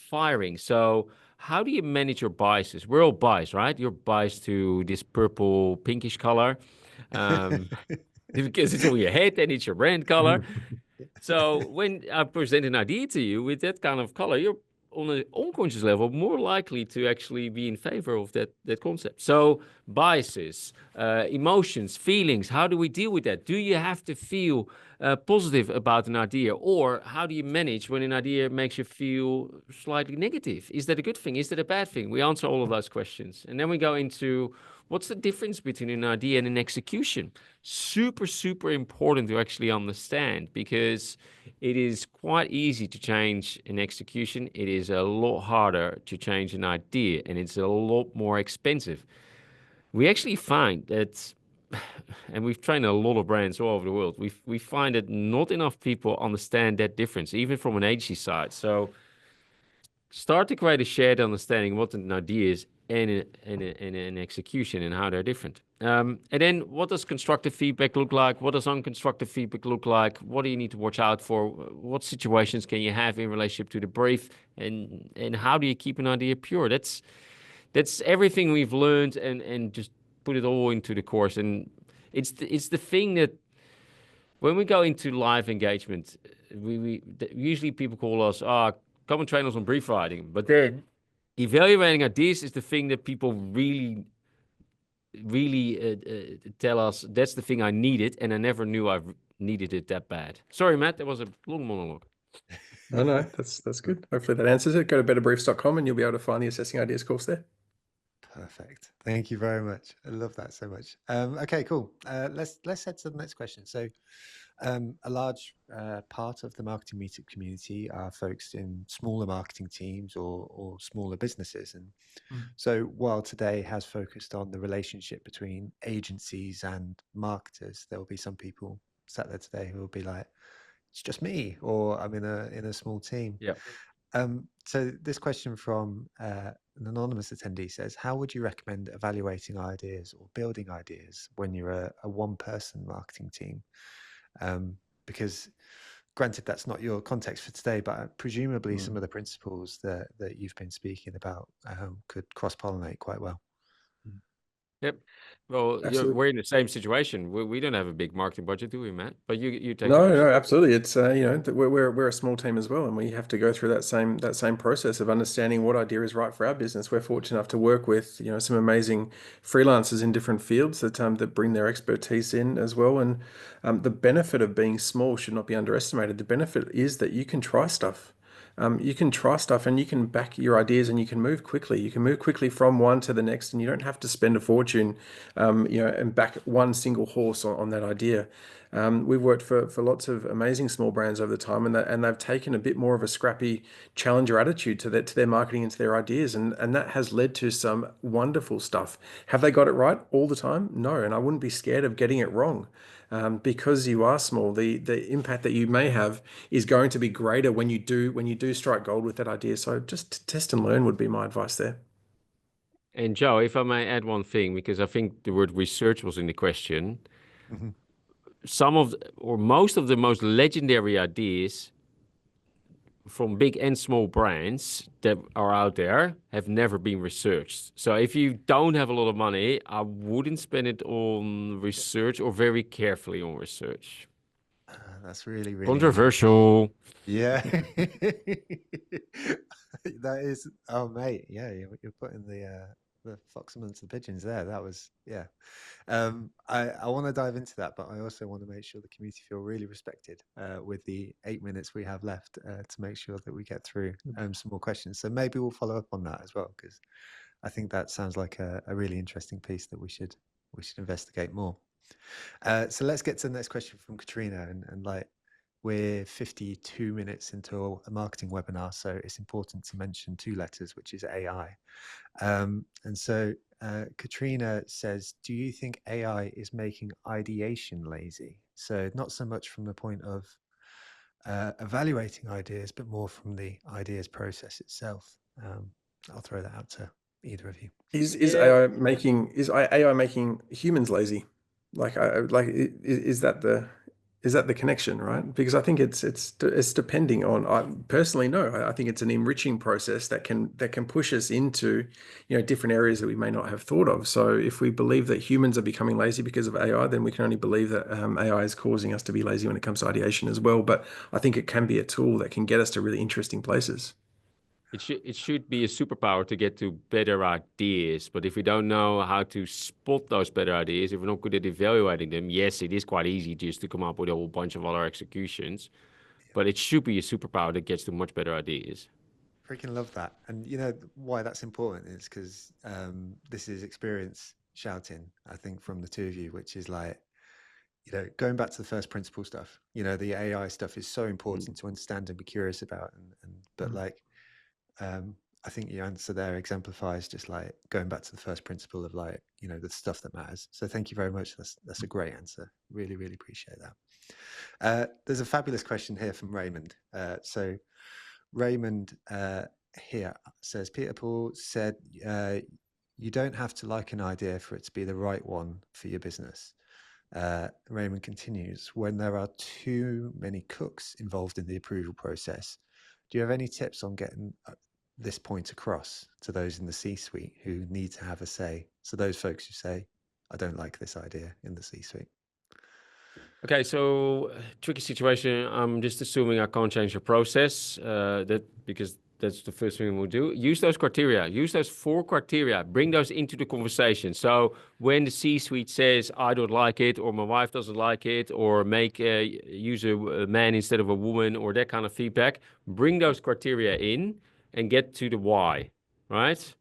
firing. So how do you manage your biases? We're all biased, right? You're biased to this purple pinkish color, um, because it's on your head and it's your brand color. So when I present an idea to you with that kind of color, you're on an unconscious level more likely to actually be in favor of that concept. So biases, emotions, feelings, how do we deal with that? Do you have to feel positive about an idea, or how do you manage when an idea makes you feel slightly negative? Is that a good thing? Is that a bad thing? We answer all of those questions, and then we go into what's the difference between an idea and an execution. Super, super important to actually understand, because it is quite easy to change an execution. It is a lot harder to change an idea, and it's a lot more expensive. We actually find that, and we've trained a lot of brands all over the world, we find that not enough people understand that difference, even from an agency side. So start to create a shared understanding of what an idea is and an execution and how they're different. And then what does constructive feedback look like? What does unconstructive feedback look like? What do you need to watch out for? What situations can you have in relationship to the brief? And how do you keep an idea pure? That's everything we've learned, and just put it all into the course. And it's the thing that when we go into live engagement, usually people call us, come and train us on brief writing. But then evaluating ideas is the thing that people really, really tell us, that's the thing I needed, and I never knew I needed it that bad. Sorry, Matt, that was a long monologue. No, that's good. Hopefully that answers it. Go to betterbriefs.com and you'll be able to find the Assessing Ideas course there. Perfect. Thank you very much. I love that so much. Okay, cool. Let's head to the next question. So, a large part of the marketing meetup community are folks in smaller marketing teams or smaller businesses. And so while today has focused on the relationship between agencies and marketers, there will be some people sat there today who will be like, it's just me, or I'm in a small team. Yeah. So this question from an anonymous attendee says, how would you recommend evaluating ideas or building ideas when you're a one-person marketing team? Because granted, that's not your context for today, but presumably some of the principles that you've been speaking about could cross-pollinate quite well. Yep. Well, Absolutely. we're in the same situation. We don't have a big marketing budget, do we, Matt? But you take No, the no, absolutely. It's we're a small team as well, and we have to go through that same process of understanding what idea is right for our business. We're fortunate enough to work with some amazing freelancers in different fields that bring their expertise in as well. And the benefit of being small should not be underestimated. The benefit is that you can try stuff. You can try stuff and you can back your ideas and you can move quickly. You can move quickly from one to the next, and you don't have to spend a fortune, and back one single horse on that idea. We've worked for lots of amazing small brands over the time, and they've taken a bit more of a scrappy challenger attitude to their marketing and to their ideas, and that has led to some wonderful stuff. Have they got it right all the time? No, and I wouldn't be scared of getting it wrong. Because you are small, the impact that you may have is going to be greater when you do strike gold with that idea. So just test and learn would be my advice there. And Joe, if I may add one thing, because I think the word research was in the question. Mm-hmm. Most of the most legendary ideas from big and small brands that are out there have never been researched. So if you don't have a lot of money, I wouldn't spend it on research, or very carefully on research. That's really, really controversial. Yeah. That is, oh mate, yeah, you're putting the fox amongst the pigeons there. That was, yeah. I want to dive into that, but I also want to make sure the community feel really respected with the 8 minutes we have left to make sure that we get through some more questions. So maybe we'll follow up on that as well, because I think that sounds like a really interesting piece that we should investigate more. So let's get to the next question from Katrina, and like, we're 52 minutes into a marketing webinar, so it's important to mention 2 letters, which is AI. And so Katrina says, do you think AI is making ideation lazy? So not so much from the point of evaluating ideas, but more from the ideas process itself. I'll throw that out to either of you. Is Yeah. AI making humans lazy? Is that the connection, right? Because I think it's depending on. I personally no. I think it's an enriching process that can push us into, different areas that we may not have thought of. So if we believe that humans are becoming lazy because of AI, then we can only believe that AI is causing us to be lazy when it comes to ideation as well. But I think it can be a tool that can get us to really interesting places. It should be a superpower to get to better ideas. But if we don't know how to spot those better ideas, if we're not good at evaluating them, yes, it is quite easy just to come up with a whole bunch of other executions. But it should be a superpower that gets to much better ideas. Freaking love that. And you know why that's important is because this is experience shouting, I think, from the 2 of you, which is like, going back to the first principle stuff, the AI stuff is so important to understand and be curious about. But like, I think your answer there exemplifies just like going back to the first principle of like, the stuff that matters. So thank you very much. That's a great answer. Really, really appreciate that. There's a fabulous question here from Raymond. So Raymond here says, Peter-Paul said, you don't have to like an idea for it to be the right one for your business. Raymond continues, when there are too many cooks involved in the approval process, do you have any tips on getting this point across to those in the C-suite who need to have a say? So those folks who say, I don't like this idea in the C-suite. Okay, so tricky situation. I'm just assuming I can't change the process. Because that's the first thing we'll do. Use those criteria. Use those 4 criteria. Bring those into the conversation. So when the C-suite says I don't like it, or my wife doesn't like it, or use a man instead of a woman, or that kind of feedback, bring those criteria in and get to the why. Right?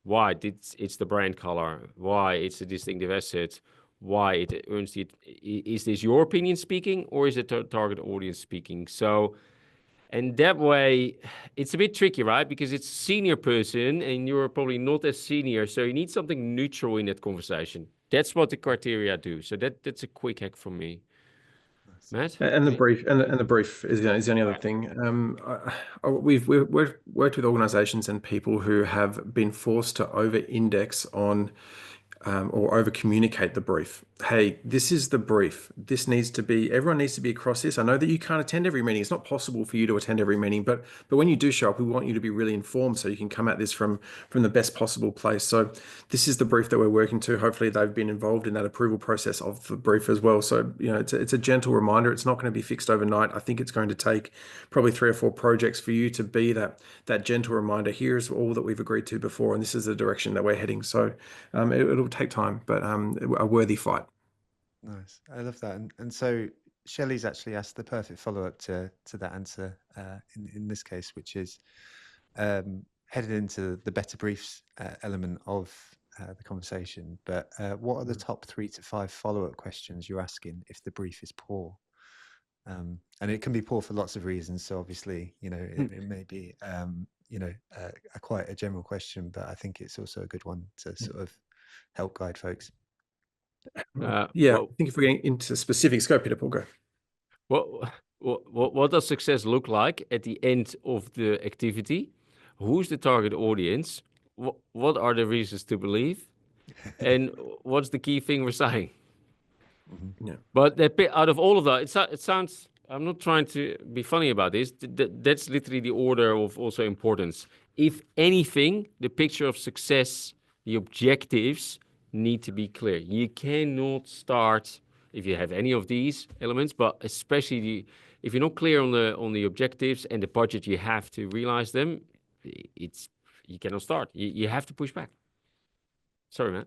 Why it's the brand color? Why it's a distinctive asset? Why it earns the, is this your opinion speaking, or is it the target audience speaking? So, and that way it's a bit tricky, right? Because it's a senior person and you're probably not as senior. So you need something neutral in that conversation. That's what the criteria do. So that's a quick hack from me. Matt? And the brief and the brief is the only other thing. We've worked with organizations and people who have been forced to over-index on or over communicate the brief. Hey, this is the brief. Everyone needs to be across this. I know that you can't attend every meeting. It's not possible for you to attend every meeting, but when you do show up, we want you to be really informed so you can come at this from the best possible place. So this is the brief that we're working to. Hopefully they've been involved in that approval process of the brief as well. So, it's a gentle reminder. It's not going to be fixed overnight. I think it's going to take probably 3 or 4 projects for you to be that gentle reminder. Here's all that we've agreed to before, and this is the direction that we're heading. So it'll take time, but a worthy fight. Nice. I love that. And so Shelley's actually asked the perfect follow-up to that answer in this case, which is headed into the better briefs element of the conversation. But what are the top 3 to 5 follow-up questions you're asking if the brief is poor? And it can be poor for lots of reasons. So obviously, it may be, quite a general question, but I think it's also a good one to sort of help guide folks. I Well, think if we're getting into specifics, go Peter-Paul, go. What does success look like at the end of the activity? Who's the target audience? What are the reasons to believe? And what's the key thing we're saying? Yeah. But out of all of that, it sounds, I'm not trying to be funny about this. That's literally the order of also importance. If anything, the picture of success, the objectives need to be clear. You cannot start if you have any of these elements, but especially if you're not clear on the objectives and the budget you have to realize them, you cannot start. You have to push back. Sorry, man.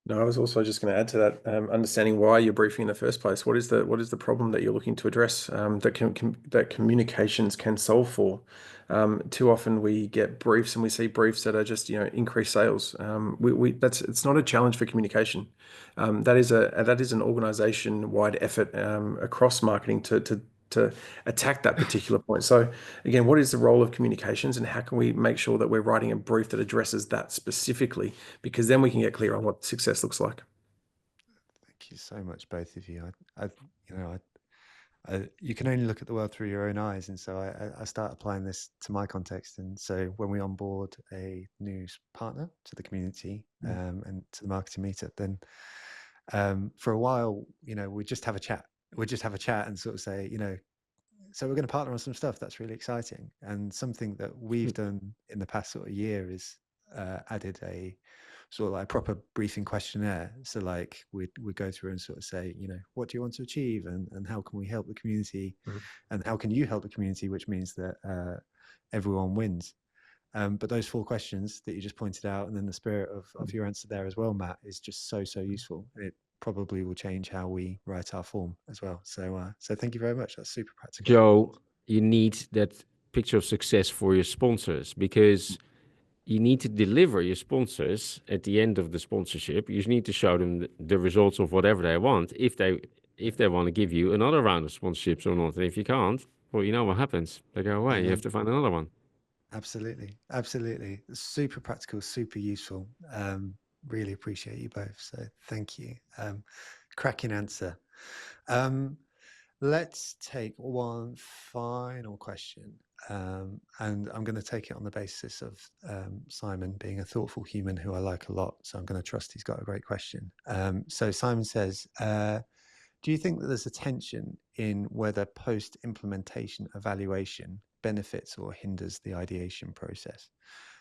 No, I was also just going to add to that, understanding why you're briefing in the first place. What is the problem that you're looking to address, that communications can solve for? Too often we get briefs and we see briefs that are just, increase sales. It's not a challenge for communication. That is an organization-wide effort, across marketing to attack that particular point. So again, what is the role of communications, and how can we make sure that we're writing a brief that addresses that specifically? Because then we can get clear on what success looks like. Thank you so much, both of you. You can only look at the world through your own eyes, and so I start applying this to my context. And so when we onboard a new partner to the community and to the marketing meetup, then for a while, we just have a chat. We just have a chat and sort of say, so we're going to partner on some stuff that's really exciting. And something that we've done in the past sort of year is added a sort of like proper briefing questionnaire. So like we go through and sort of say, what do you want to achieve, and how can we help the community, and how can you help the community, which means that everyone wins. But those 4 questions that you just pointed out, and then the spirit of your answer there as well, Matt, is just so useful. It probably will change how we write our form as well. So thank you very much. That's super practical. Joe, you need that picture of success for your sponsors, because you need to deliver your sponsors at the end of the sponsorship. You need to show them the results of whatever they want, if they want to give you another round of sponsorships or not. And if you can't, well, you know what happens. They go away. You have to find another one. Absolutely. Super practical, super useful. Really appreciate you both. So thank you. Cracking answer. Let's take one final question. And I'm going to take it on the basis of Simon being a thoughtful human who I like a lot. So I'm going to trust he's got a great question. So Simon says, do you think that there's a tension in whether post-implementation evaluation benefits or hinders the ideation process?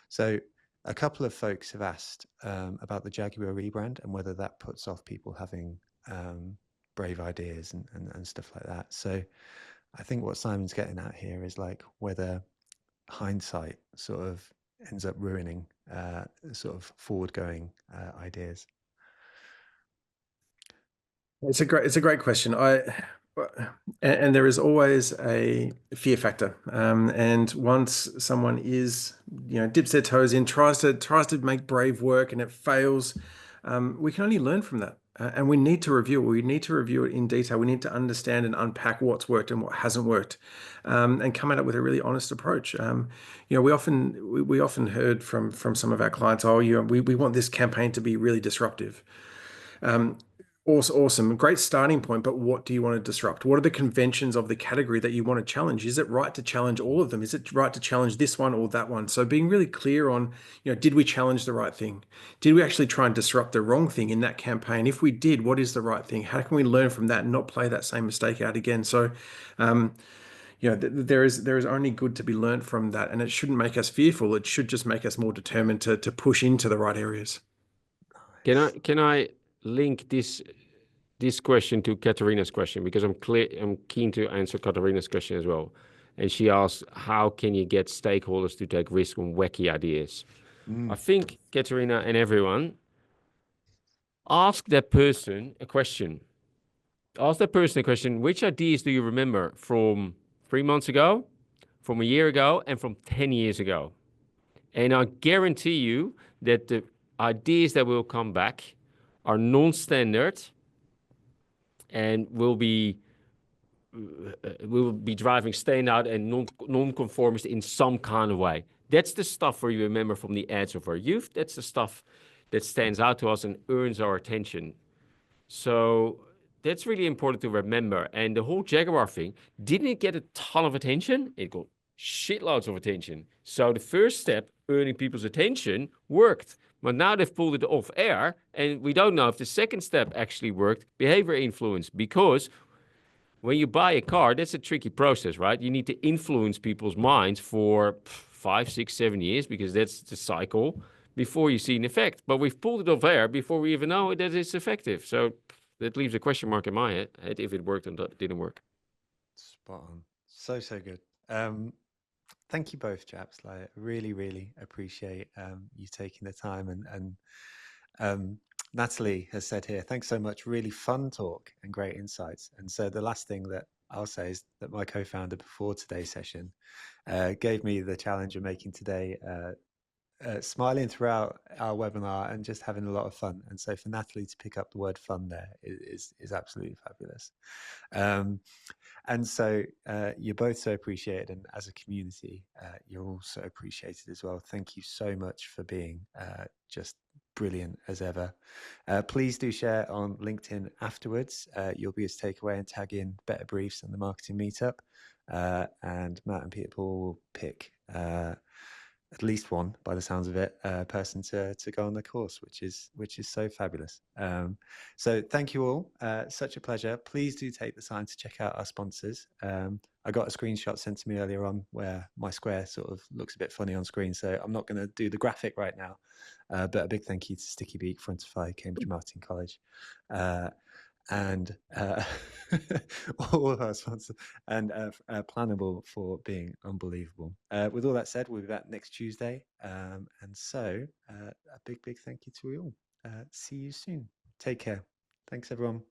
So a couple of folks have asked about the Jaguar rebrand and whether that puts off people having brave ideas and stuff like that. So I think what Simon's getting at here is like whether hindsight sort of ends up ruining sort of forward-going ideas. It's a great question. And there is always a fear factor. And once someone dips their toes in, tries to make brave work and it fails, we can only learn from that. And we need to review it. We need to review it in detail. We need to understand and unpack what's worked and what hasn't worked, and come at it with a really honest approach. We often heard from some of our clients, we want this campaign to be really disruptive. Awesome. Great starting point, but what do you want to disrupt? What are the conventions of the category that you want to challenge? Is it right to challenge all of them? Is it right to challenge this one or that one? So being really clear on, did we challenge the right thing? Did we actually try and disrupt the wrong thing in that campaign? If we did, what is the right thing? How can we learn from that and not play that same mistake out again? So, there is only good to be learned from that, and it shouldn't make us fearful. It should just make us more determined to push into the right areas. Can I link this question to Katarina's question, because I'm keen to answer Katarina's question as well. And she asked, how can you get stakeholders to take risk on wacky ideas? I think, Katarina and everyone, ask that person a question. Ask that person a question, which ideas do you remember from 3 months ago, from a year ago, and from 10 years ago? And I guarantee you that the ideas that will come back are non-standard and will be driving standout and non-conformist in some kind of way. That's the stuff where you remember from the ads of our youth. That's the stuff that stands out to us and earns our attention. So that's really important to remember. And the whole Jaguar thing, didn't it get a ton of attention? It got shitloads of attention. So the first step, earning people's attention, worked. But now they've pulled it off air, and we don't know if the second step actually worked, behavior influence, because when you buy a car, that's a tricky process, right? You need to influence people's minds for 5, 6, 7 years, because that's the cycle, before you see an effect. But we've pulled it off air before we even know that it's effective. So that leaves a question mark in my head if it worked or didn't work. Spot on. So good. Thank you both, chaps. Like, really appreciate you taking the time and Natalie has said here, thanks so much. Really fun talk and great insights. And so the last thing that I'll say is that my co-founder before today's session gave me the challenge of making today smiling throughout our webinar and just having a lot of fun. And so for Natalie to pick up the word fun there is absolutely fabulous. And so you're both so appreciated, and as a community, you're all so appreciated as well. Thank you so much for being just brilliant as ever. Please do share on LinkedIn afterwards. You'll be able to take away and tag in Better Briefs and the Marketing Meetup. And Matt and Pieter-Paul will pick at least one, by the sounds of it, person to go on the course, which is so fabulous. So thank you all. Such a pleasure. Please do take the time to check out our sponsors. I got a screenshot sent to me earlier on where my square sort of looks a bit funny on screen, so I'm not going to do the graphic right now. But a big thank you to Sticky Beak, Frontify, Cambridge Marketing College, and all of our sponsors, and Plannable for being unbelievable. With all that said, we'll be back next Tuesday, and so a big thank you to you all. See you soon. Take care. Thanks, everyone.